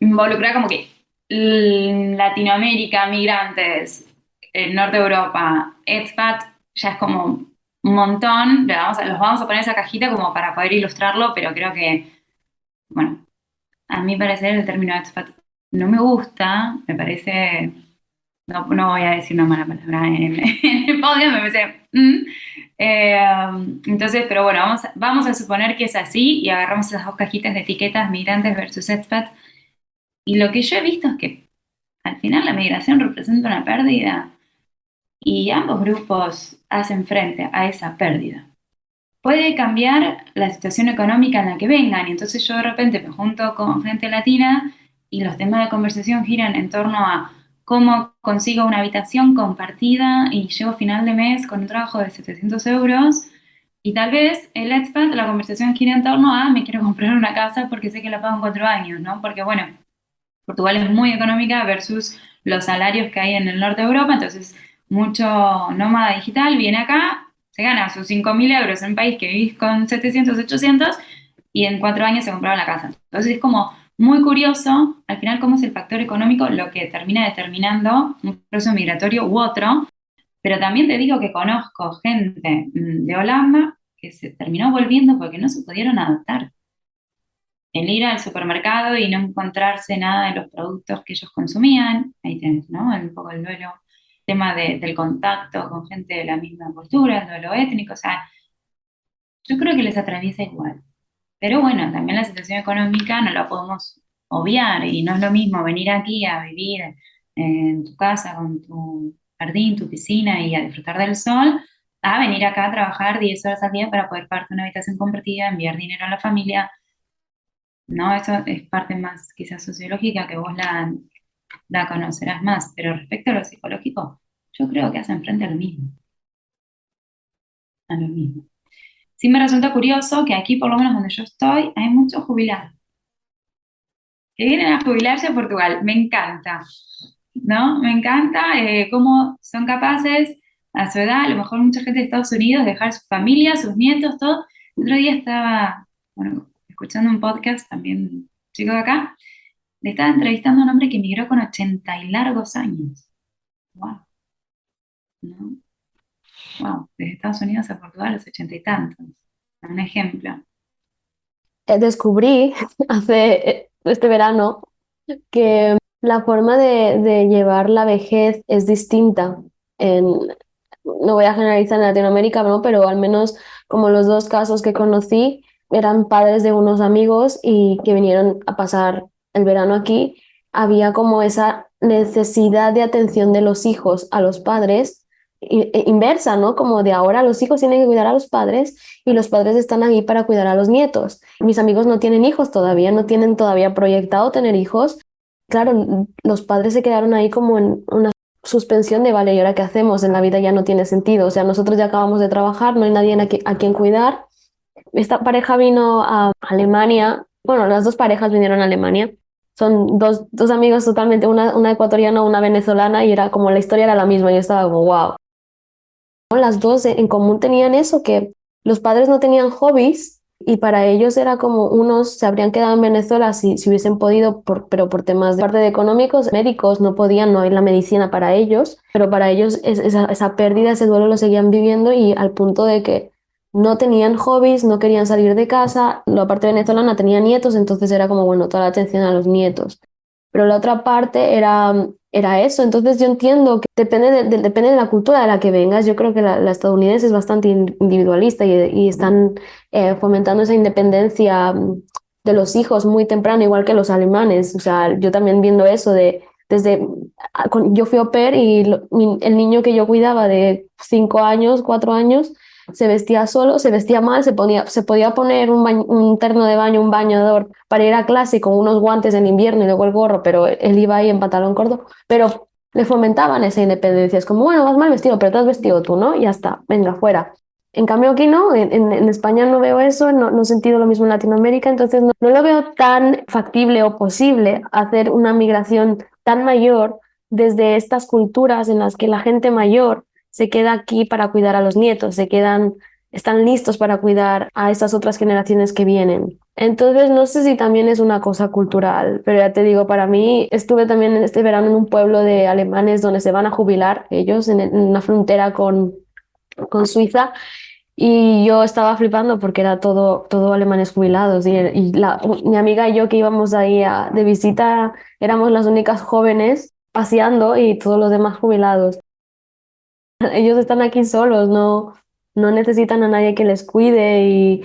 involucra como que Latinoamérica, migrantes, Norte de Europa, expat, ya es como un montón. Los vamos a poner en esa cajita como para poder ilustrarlo, pero creo que, bueno, a mi parecer el término expat no me gusta, me parece no voy a decir una mala palabra en el podio, me parece. Entonces, pero bueno, vamos a suponer que es así y agarramos esas dos cajitas de etiquetas, migrantes versus expat. Y lo que yo he visto es que al final la migración representa una pérdida y ambos grupos hacen frente a esa pérdida. Puede cambiar la situación económica en la que vengan y entonces yo de repente me junto con gente latina y los temas de conversación giran en torno a cómo consigo una habitación compartida y llego a final de mes con un trabajo de 700 euros y tal vez el expat, la conversación gira en torno a me quiero comprar una casa porque sé que la pago en 4 años, ¿no? Porque bueno, Portugal es muy económica versus los salarios que hay en el norte de Europa, entonces mucho nómada digital viene acá, se gana sus 5.000 euros en un país que vivís con 700, 800 y en 4 años se compraba la casa. Entonces es como muy curioso, al final, cómo es el factor económico lo que termina determinando un proceso migratorio u otro, pero también te digo que conozco gente de Holanda que se terminó volviendo porque no se pudieron adaptar el ir al supermercado y no encontrarse nada de los productos que ellos consumían, ahí tenés, ¿no? Un poco el duelo, tema del contacto con gente de la misma cultura, el duelo étnico, o sea, yo creo que les atraviesa igual. Pero bueno, también la situación económica no la podemos obviar y no es lo mismo venir aquí a vivir en tu casa con tu jardín, tu piscina y a disfrutar del sol, a venir acá a trabajar 10 horas al día para poder pagarte una habitación compartida, enviar dinero a la familia. No, eso es parte más quizás sociológica que vos la conocerás más, pero respecto a lo psicológico, yo creo que hacen frente a lo mismo, a lo mismo. Sí me resulta curioso que aquí, por lo menos donde yo estoy, hay muchos jubilados que vienen a jubilarse a Portugal. Me encanta, ¿no? Me encanta cómo son capaces a su edad, a lo mejor mucha gente de Estados Unidos, dejar su familia, sus nietos, todo. El otro día estaba, bueno, escuchando un podcast también, chico de acá, le estaba entrevistando a un hombre que emigró con 80 y largos años. Wow, ¿no? Wow, desde Estados Unidos a Portugal a los 80 y tantos. Un ejemplo. Descubrí este verano que la forma de llevar la vejez es distinta en, no voy a generalizar en Latinoamérica, ¿no? Pero al menos como los dos casos que conocí eran padres de unos amigos y que vinieron a pasar el verano aquí, había como esa necesidad de atención de los hijos a los padres inversa, ¿no? Como de ahora los hijos tienen que cuidar a los padres y los padres están ahí para cuidar a los nietos. Mis amigos no tienen hijos todavía, no tienen todavía proyectado tener hijos. Claro, los padres se quedaron ahí como en una suspensión de, vale, ¿y ahora qué hacemos? En la vida ya no tiene sentido. O sea, nosotros ya acabamos de trabajar, no hay nadie a quien cuidar. Esta pareja vino a Alemania, bueno, las dos parejas vinieron a Alemania. Son dos amigos totalmente, una ecuatoriana, una venezolana, y era como la historia era la misma. Y yo estaba como, wow. Las dos en común tenían eso, que los padres no tenían hobbies y para ellos era como unos se habrían quedado en Venezuela si hubiesen podido, pero por temas de parte de económicos, médicos no podían, no hay la medicina para ellos, pero para ellos esa pérdida, ese duelo lo seguían viviendo y al punto de que no tenían hobbies, no querían salir de casa, la parte venezolana tenía nietos, entonces era como, bueno, toda la atención a los nietos. Pero la otra parte era eso. Entonces yo entiendo que depende de la cultura de la que vengas. Yo creo que la estadounidense es bastante individualista y están fomentando esa independencia de los hijos muy temprano, igual que los alemanes. O sea, yo también viendo eso yo fui au pair y el niño que yo cuidaba de 5 años, 4 años, se vestía solo, se vestía mal, se podía poner un terno de baño, un bañador para ir a clase con unos guantes en invierno y luego el gorro, pero él iba ahí en pantalón corto, pero le fomentaban esa independencia. Es como, bueno, vas mal vestido, pero te has vestido tú, ¿no? Y ya está, venga, fuera. En cambio aquí no, en España no veo eso, no he sentido lo mismo en Latinoamérica, entonces no lo veo tan factible o posible hacer una migración tan mayor desde estas culturas en las que la gente mayor se queda aquí para cuidar a los nietos, están listos para cuidar a estas otras generaciones que vienen. Entonces, no sé si también es una cosa cultural, pero ya te digo, para mí estuve también en este verano en un pueblo de alemanes donde se van a jubilar ellos en una frontera con Suiza y yo estaba flipando porque era todo alemanes jubilados mi amiga y yo que íbamos ahí de visita éramos las únicas jóvenes paseando y todos los demás jubilados. Ellos están aquí solos, no necesitan a nadie que les cuide y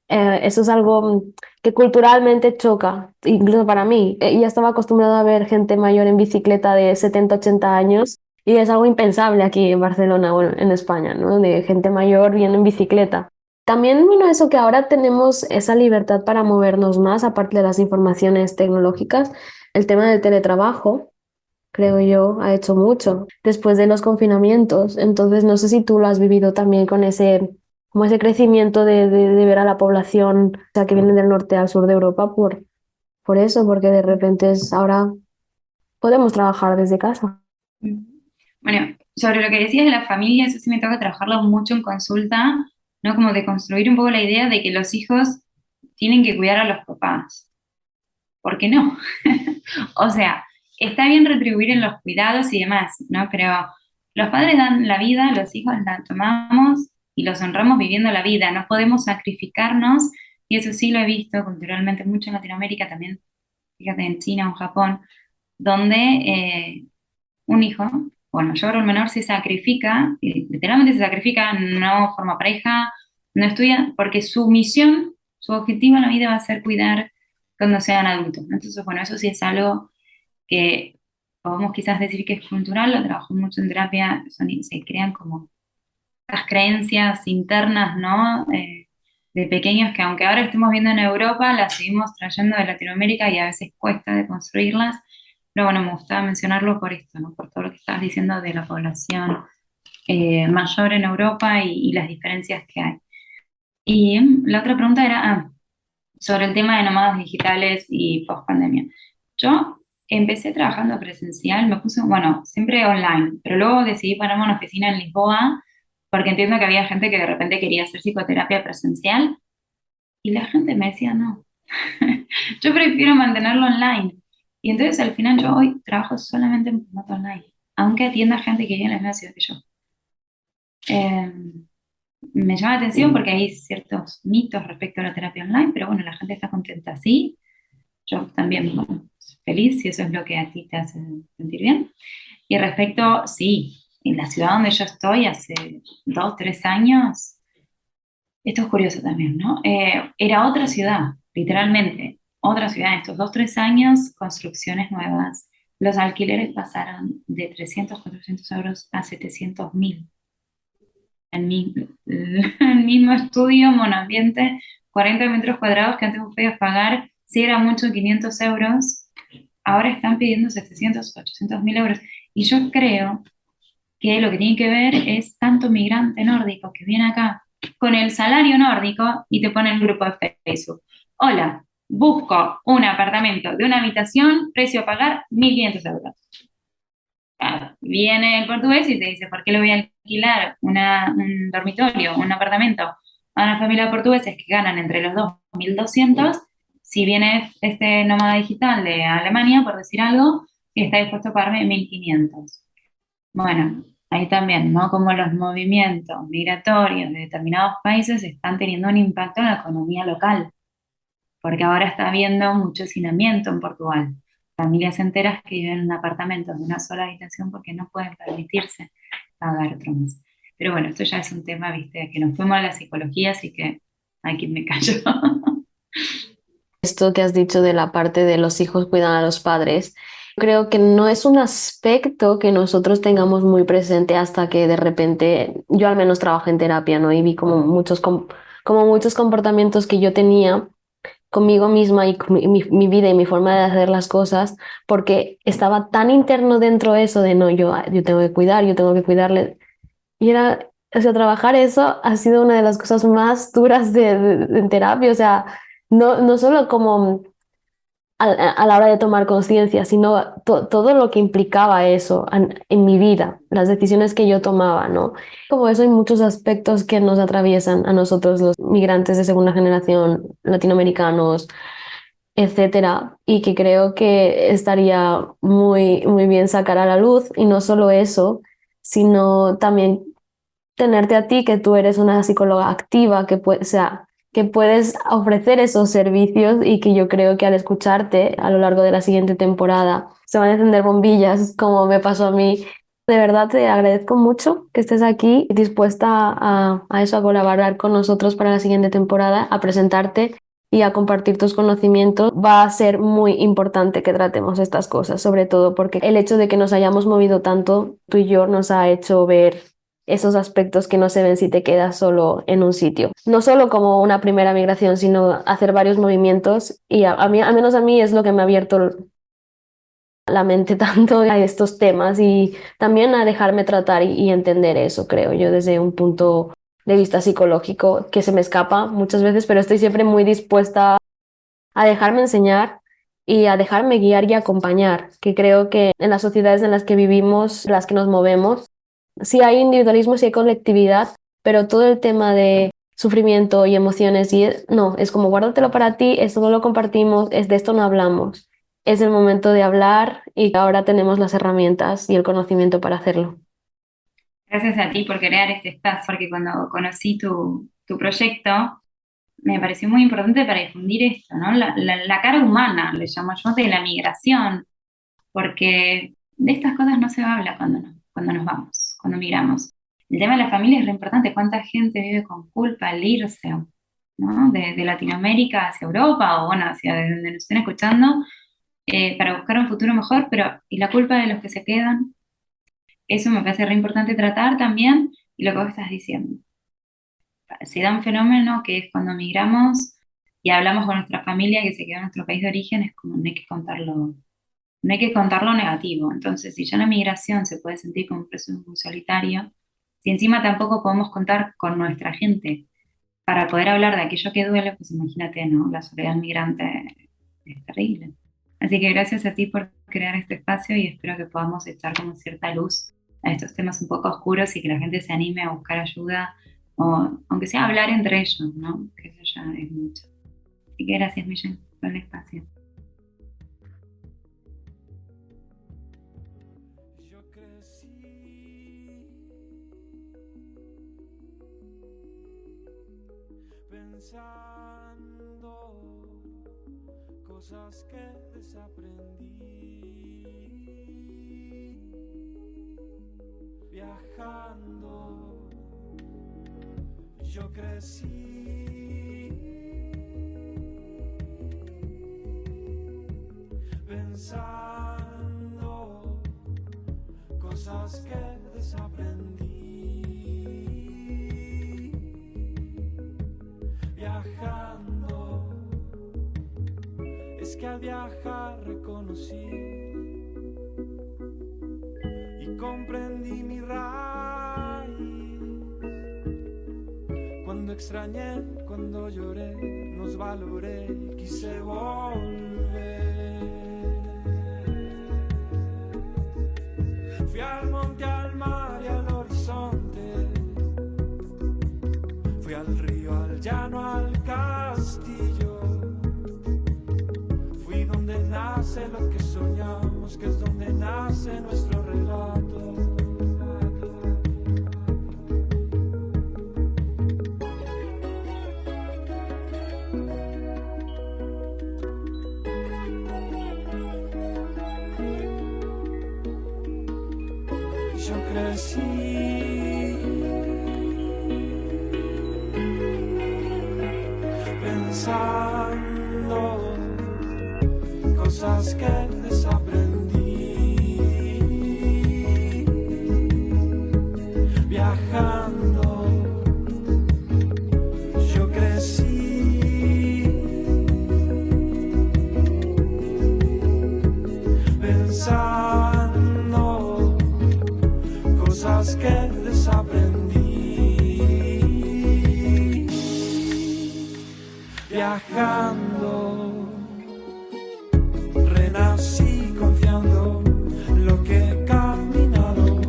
eso es algo que culturalmente choca, incluso para mí. Ya estaba acostumbrada a ver gente mayor en bicicleta de 70 80 años y es algo impensable aquí en Barcelona, bueno, en España, ¿no? De gente mayor viendo en bicicleta. También, bueno, eso que ahora tenemos esa libertad para movernos más, aparte de las informaciones tecnológicas, el tema del teletrabajo creo yo, ha hecho mucho después de los confinamientos. Entonces, no sé si tú lo has vivido también con como ese crecimiento de ver a la población, o sea, que viene del norte al sur de Europa por eso, porque de repente ahora podemos trabajar desde casa. Bueno, sobre lo que decías de la familia, eso sí me toca trabajarlo mucho en consulta, ¿no? Como de construir un poco la idea de que los hijos tienen que cuidar a los papás. ¿Por qué no? O sea, está bien retribuir en los cuidados y demás, ¿no? Pero los padres dan la vida, los hijos la tomamos y los honramos viviendo la vida. No podemos sacrificarnos, y eso sí lo he visto culturalmente mucho en Latinoamérica también, fíjate, en China o en Japón, donde un hijo, o el mayor o el menor, se sacrifica, y literalmente se sacrifica, no forma pareja, no estudia, porque su misión, su objetivo en la vida va a ser cuidar cuando sean adultos, ¿no? Entonces, bueno, eso sí es algo que podemos quizás decir que es cultural, lo trabajo mucho en terapia, se crean como las creencias internas, ¿no? De pequeños que aunque ahora estemos viendo en Europa, las seguimos trayendo de Latinoamérica y a veces cuesta de construirlas. Pero bueno, me gustaba mencionarlo por esto, ¿no? Por todo lo que estabas diciendo de la población mayor en Europa y las diferencias que hay. Y la otra pregunta era sobre el tema de nómadas digitales y post pandemia. Yo empecé trabajando presencial, me puse, bueno, siempre online, pero luego decidí ponerme una oficina en Lisboa porque entiendo que había gente que de repente quería hacer psicoterapia presencial y la gente me decía no. Yo prefiero mantenerlo online. Y entonces al final yo hoy trabajo solamente en formato online, aunque atienda gente que vive en la misma ciudad que yo. Eh, Me llama la atención porque hay ciertos mitos respecto a la terapia online, pero bueno, la gente está contenta así. Yo también, bueno, feliz si eso es lo que a ti te hace sentir bien. Y respecto, sí, en la ciudad donde yo estoy hace 2, 3 años, esto es curioso también, ¿no? Era otra ciudad, literalmente, otra ciudad. En estos 2, 3 años, construcciones nuevas. Los alquileres pasaron de 300, 400 euros a 700.000. El mismo estudio, monoambiente, 40 metros cuadrados que antes vos podías pagar, si era mucho, 500 euros, ahora están pidiendo 700, 800.000 euros. Y yo creo que lo que tiene que ver es tanto migrante nórdico que viene acá con el salario nórdico y te pone en el grupo de Facebook. Hola, busco un apartamento de una habitación, precio a pagar 1.500 euros. Claro, viene el portugués y te dice, ¿por qué le voy a alquilar un dormitorio, un apartamento a una familia de portugueses que ganan entre los dos 1.200 si viene este nómada digital de Alemania, por decir algo, y está dispuesto a pagarme 1.500? Bueno, ahí también, ¿no? Como los movimientos migratorios de determinados países están teniendo un impacto en la economía local, porque ahora está habiendo mucho hacinamiento en Portugal. Familias enteras que viven en apartamentos de una sola habitación porque no pueden permitirse pagar otro mes. Pero bueno, esto ya es un tema, viste, que nos fuimos a la psicología, así que aquí me callo. Esto que has dicho de la parte de los hijos cuidan a los padres, creo que no es un aspecto que nosotros tengamos muy presente hasta que de repente, yo al menos trabajé en terapia, ¿no? Y vi como como muchos comportamientos que yo tenía conmigo misma y con mi vida y mi forma de hacer las cosas, porque estaba tan interno dentro eso de no, yo tengo que cuidar, yo tengo que cuidarle. Y era, o sea, trabajar eso ha sido una de las cosas más duras de terapia, o sea, no solo como a la hora de tomar conciencia, sino todo lo que implicaba eso en mi vida, las decisiones que yo tomaba, ¿no? Como eso hay muchos aspectos que nos atraviesan a nosotros los migrantes de segunda generación, latinoamericanos, etcétera, y que creo que estaría muy bien sacar a la luz, y no solo eso, sino también tenerte a ti, que tú eres una psicóloga activa, que puede, o sea, que puedes ofrecer esos servicios y que yo creo que al escucharte a lo largo de la siguiente temporada se van a encender bombillas como me pasó a mí. De verdad te agradezco mucho que estés aquí dispuesta a eso, a colaborar con nosotros para la siguiente temporada, a presentarte y a compartir tus conocimientos. Va a ser muy importante que tratemos estas cosas, sobre todo porque el hecho de que nos hayamos movido tanto, tú y yo, nos ha hecho ver esos aspectos que no se ven si te quedas solo en un sitio. No solo como una primera migración, sino hacer varios movimientos y a mí, al menos a mí, es lo que me ha abierto la mente tanto a estos temas y también a dejarme tratar y entender eso, creo yo, desde un punto de vista psicológico que se me escapa muchas veces, pero estoy siempre muy dispuesta a dejarme enseñar y a dejarme guiar y acompañar, que creo que en las sociedades en las que vivimos, en las que nos movemos, sí hay individualismo, sí hay colectividad, pero todo el tema de sufrimiento y emociones no, es como guárdatelo para ti, esto no lo compartimos, de esto no hablamos. Es el momento de hablar y ahora tenemos las herramientas y el conocimiento para hacerlo. Gracias a ti por crear este espacio, porque cuando conocí tu proyecto, me pareció muy importante para difundir esto, ¿no? La cara humana, le llamo yo, de la migración, porque de estas cosas no se habla cuando nos vamos, cuando migramos. El tema de la familia es re importante. ¿Cuánta gente vive con culpa al irse, ¿no? De Latinoamérica hacia Europa o bueno, hacia donde nos estén escuchando, para buscar un futuro mejor, pero ¿y la culpa de los que se quedan? Eso me parece re importante tratar también, y lo que vos estás diciendo. Se da un fenómeno que es cuando migramos y hablamos con nuestra familia que se quedó en nuestro país de origen, es como no hay que contarlo, no hay que contar lo negativo. Entonces, si ya la migración se puede sentir como un proceso muy solitario, si encima tampoco podemos contar con nuestra gente para poder hablar de aquello que duele, pues imagínate, ¿no? La soledad migrante es terrible. Así que gracias a ti por crear este espacio y espero que podamos echar como cierta luz a estos temas un poco oscuros y que la gente se anime a buscar ayuda o aunque sea hablar entre ellos, ¿no? Que eso ya es mucho. Así que gracias, Millén, por el espacio. Yo crecí pensando cosas que desaprendí, viajando. Yo crecí pensando cosas que desaprendí, viajando. Es que al viajar reconocí y comprendí mi raíz. Cuando extrañé, cuando lloré, nos valoré y quise volver. Fui al monte, al mar y al horizonte. Fui al río, al llano, al castillo. Fui donde nace lo que soñamos, que es donde nace nuestro relato. Yo crecí pensando cosas que desaprendí, viajando. Yo crecí pensando cosas que desaprendí, viajando. Renací confiando lo que he caminado.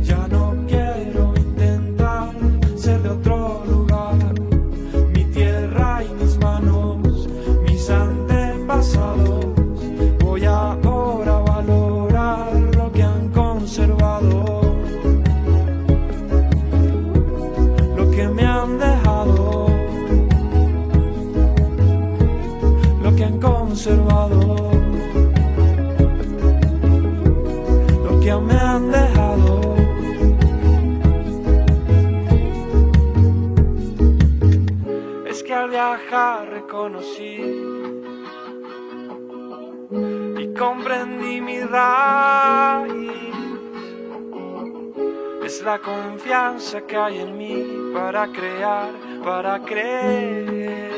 Ya no quiero intentar ser de otro lugar. Mi tierra y mis manos, mis antepasados. Voy ahora a valorar lo que han conservado, lo que me han dejado. robado lo que me han dejado. Es que al viajar reconocí y comprendí mi raíz. Es la confianza que hay en mí para crear, para creer.